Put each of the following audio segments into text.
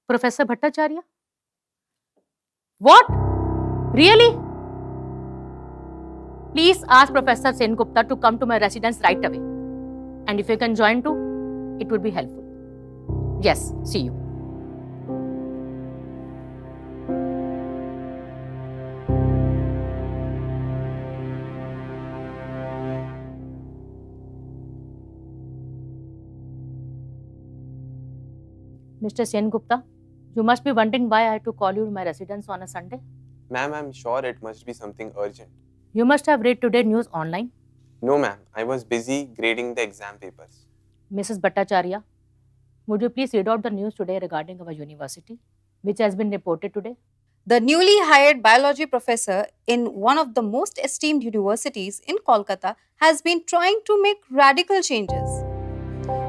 Professor Bhattacharya? What? Really? Please ask Professor Sengupta to come to my residence right away. And if you can join too, it would be helpful. Yes, see you. Mr. Sengupta, you must be wondering why I had to call you to my residence on a Sunday. Ma'am, I'm sure it must be something urgent. You must have read today's news online. No, ma'am. I was busy grading the exam papers. Mrs. Bhattacharya, would you please read out the news today regarding our university, which has been reported today? The newly hired biology professor in one of the most esteemed universities in Kolkata has been trying to make radical changes.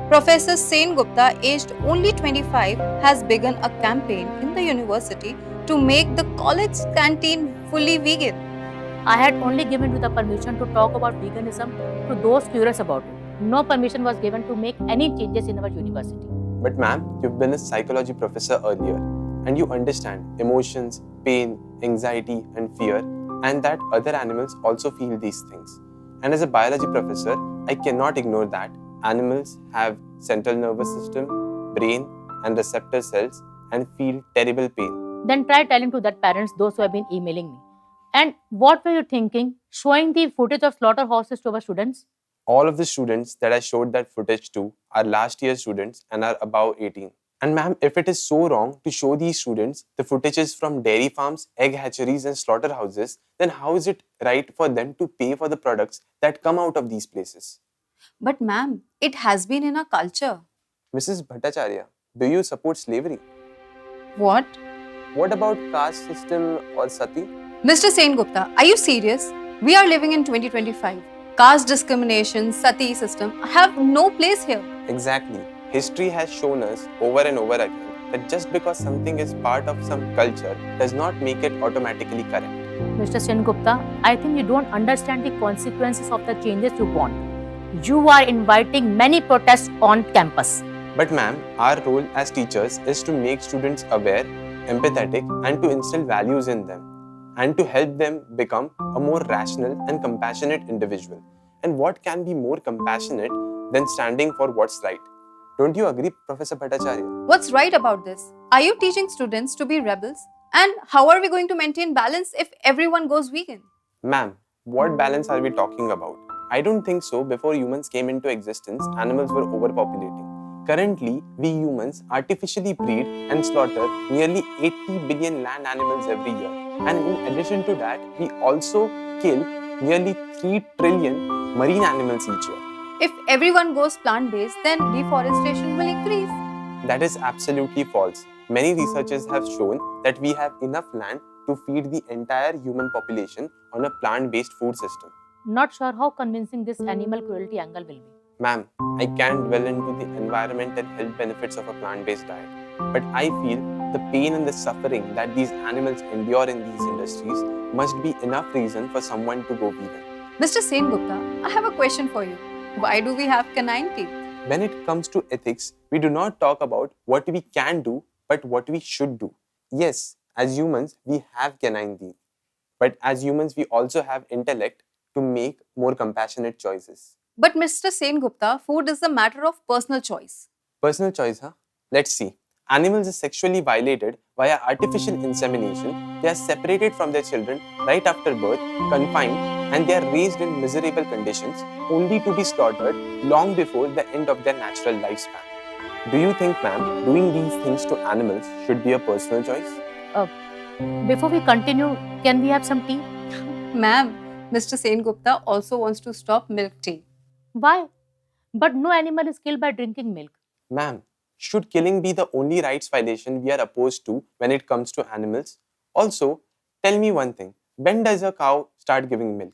Professor Sen Gupta, aged only 25, has begun a campaign in the university to make the college canteen fully vegan. I had only given you the permission to talk about veganism to those curious about it. No permission was given to make any changes in our university. But ma'am, you've been a psychology professor earlier and you understand emotions, pain, anxiety and fear and that other animals also feel these things. And as a biology professor, I cannot ignore that animals have central nervous system, brain and receptor cells and feel terrible pain. Then try telling to that parents those who have been emailing me. And what were you thinking? Showing the footage of slaughterhouses to our students? All of the students that I showed that footage to are last year students and are above 18. And ma'am, if it is so wrong to show these students the footages from dairy farms, egg hatcheries and slaughterhouses, then how is it right for them to pay for the products that come out of these places? But ma'am, it has been in our culture. Mrs. Bhattacharya, do you support slavery? What? What about caste system or sati? Mr. Sen Gupta, are you serious? We are living in 2025. Caste discrimination, sati system have no place here. Exactly. History has shown us over and over again that just because something is part of some culture does not make it automatically correct. Mr. Sengupta, I think you don't understand the consequences of the changes you want. You are inviting many protests on campus. But ma'am, our role as teachers is to make students aware, empathetic and to instill values in them and to help them become a more rational and compassionate individual. And what can be more compassionate than standing for what's right? Don't you agree, Professor Bhattacharya? What's right about this? Are you teaching students to be rebels? And how are we going to maintain balance if everyone goes vegan? Ma'am, what balance are we talking about? I don't think so. Before humans came into existence, animals were overpopulating. Currently, we humans artificially breed and slaughter nearly 80 billion land animals every year. And in addition to that, we also kill nearly 3 trillion marine animals each year. If everyone goes plant-based, then deforestation will increase. That is absolutely false. Many researchers have shown that we have enough land to feed the entire human population on a plant-based food system. Not sure how convincing this animal cruelty angle will be. Ma'am, I can't dwell into the environment and health benefits of a plant-based diet, but I feel the pain and the suffering that these animals endure in these industries must be enough reason for someone to go vegan. Mr. Sen Gupta, I have a question for you. Why do we have canine teeth? When it comes to ethics, we do not talk about what we can do, but what we should do. Yes, as humans, we have canine teeth, but as humans, we also have intellect to make more compassionate choices. But Mr. Sen Gupta, food is a matter of personal choice. Personal choice, huh? Let's see. Animals are sexually violated via artificial insemination. They are separated from their children right after birth, confined, and they are raised in miserable conditions only to be slaughtered long before the end of their natural lifespan. Do you think, ma'am, doing these things to animals should be a personal choice? Before we continue, can we have some tea? Ma'am, Mr. Sen Gupta also wants to stop milk tea. Why? But no animal is killed by drinking milk. Ma'am, should killing be the only rights violation we are opposed to when it comes to animals? Also, tell me one thing. When does a cow start giving milk?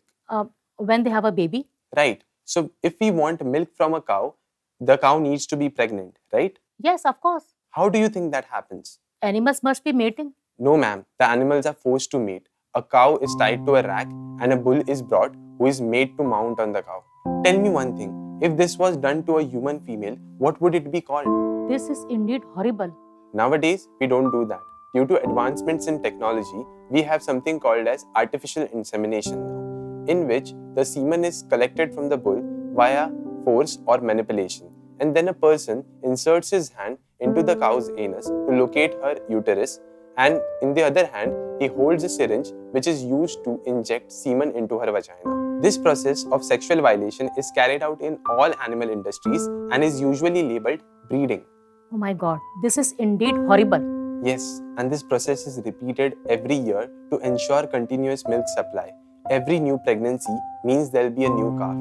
When they have a baby? Right. So, if we want milk from a cow, the cow needs to be pregnant, right? Yes, of course. How do you think that happens? Animals must be mating. No, ma'am. The animals are forced to mate. A cow is tied to a rack and a bull is brought who is made to mount on the cow. Tell me one thing. If this was done to a human female, what would it be called? This is indeed horrible. Nowadays, we don't do that. Due to advancements in technology, we have something called as artificial insemination now, in which the semen is collected from the bull via force or manipulation, and then a person inserts his hand into the cow's anus to locate her uterus, and in the other hand, he holds a syringe which is used to inject semen into her vagina. This process of sexual violation is carried out in all animal industries and is usually labeled breeding. Oh my god, this is indeed horrible. Yes, and this process is repeated every year to ensure continuous milk supply. Every new pregnancy means there will be a new calf.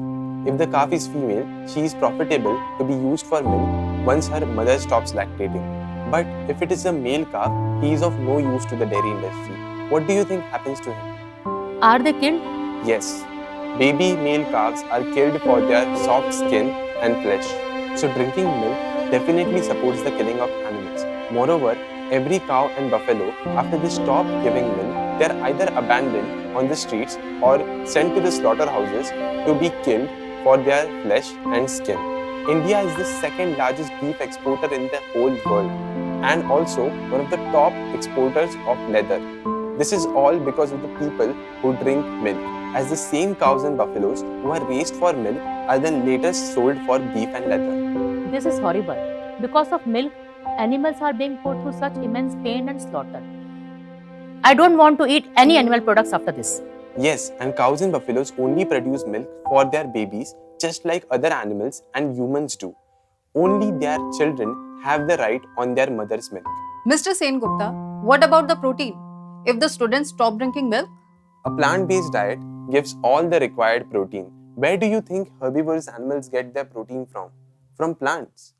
If the calf is female, she is profitable to be used for milk once her mother stops lactating. But if it is a male calf, he is of no use to the dairy industry. What do you think happens to him? Are they killed? Yes, baby male calves are killed for their soft skin and flesh. So drinking milk definitely supports the killing of animals. Moreover, every cow and buffalo, after they stop giving milk, they are either abandoned on the streets or sent to the slaughterhouses to be killed for their flesh and skin. India is the second largest beef exporter in the whole world and also one of the top exporters of leather. This is all because of the people who drink milk, as the same cows and buffaloes who are raised for milk are then later sold for beef and leather. This is horrible. Because of milk, animals are being put through such immense pain and slaughter. I don't want to eat any animal products after this. Yes, and cows and buffaloes only produce milk for their babies just like other animals and humans do. Only their children have the right on their mother's milk. Mr. Sen Gupta, what about the protein? If the students stop drinking milk? A plant-based diet gives all the required protein. Where do you think herbivorous animals get their protein from? From plants.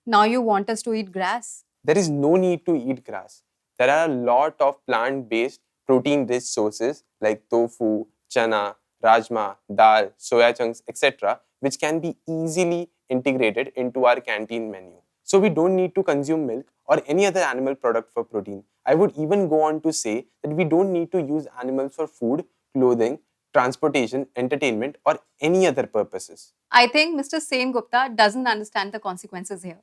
Now you want us to eat grass? There is no need to eat grass. There are a lot of plant-based protein-rich sources like tofu, chana, rajma, dal, soya chunks, etc., which can be easily integrated into our canteen menu. So we don't need to consume milk or any other animal product for protein. I would even go on to say that we don't need to use animals for food, clothing, transportation, entertainment, or any other purposes. I think Mr. Sen Gupta doesn't understand the consequences here.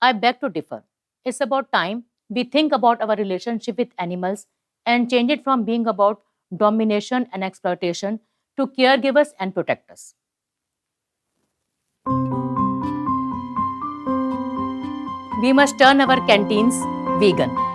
I beg to differ. It's about time we think about our relationship with animals and change it from being about domination and exploitation to caregivers and protectors. We must turn our canteens vegan.